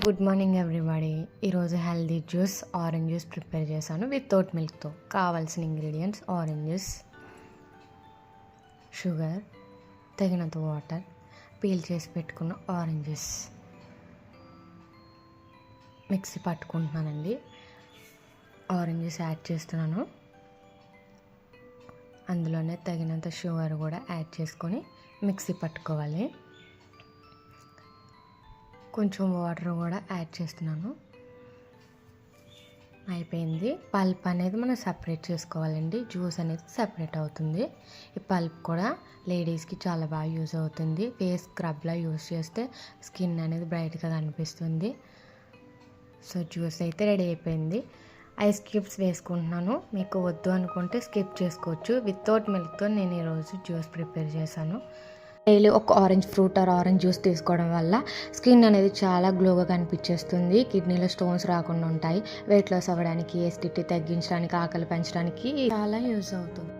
Good morning everybody. ఈరోజు healthy juice orange juice prepare చేశాను without మిల్క్తో. కావాల్సిన ఇంగ్రీడియంట్స్ ఆరెంజ్ జ్యూస్, షుగర్, తగినంత వాటర్, పీల్ చేసి పెట్టుకున్న ఆరెంజ్ జ్యూస్ మిక్సీ పట్టుకుంటున్నానండి. ఆరెంజ్ జ్యూస్ యాడ్ చేస్తున్నాను. అందులోనే తగినంత షుగర్ కూడా యాడ్ చేసుకొని మిక్సీ పట్టుకోవాలి. కొంచెం వాటర్ కూడా యాడ్ చేస్తున్నాను. అయిపోయింది. పల్ప్ అనేది మనం సపరేట్ చేసుకోవాలండి. జ్యూస్ అనేది సపరేట్ అవుతుంది. ఈ పల్ప్ కూడా లేడీస్కి చాలా బాగా యూజ్ అవుతుంది. ఫేస్ స్క్రబ్లా యూజ్ చేస్తే స్కిన్ అనేది బ్రైట్గా కనిపిస్తుంది. సో జ్యూస్ అయితే రెడీ అయిపోయింది. ఐస్ క్యూబ్స్ వేసుకుంటున్నాను. మీకు వద్దు అనుకుంటే స్కిప్ చేసుకోవచ్చు. వితౌట్ మిల్క్తో నేను ఈరోజు జ్యూస్ ప్రిపేర్ చేశాను. డైలీ ఒక orange fruit or orange juice తీసుకోవడం వల్ల స్కిన్ అనేది చాలా గ్లోగా కనిపించేస్తుంది. కిడ్నీలో స్టోన్స్ రాకుండా ఉంటాయి. వెయిట్ లాస్ అవ్వడానికి, ఎసిడిటీ తగ్గించడానికి, ఆకలి పెంచడానికి చాలా యూజ్ అవుతుంది.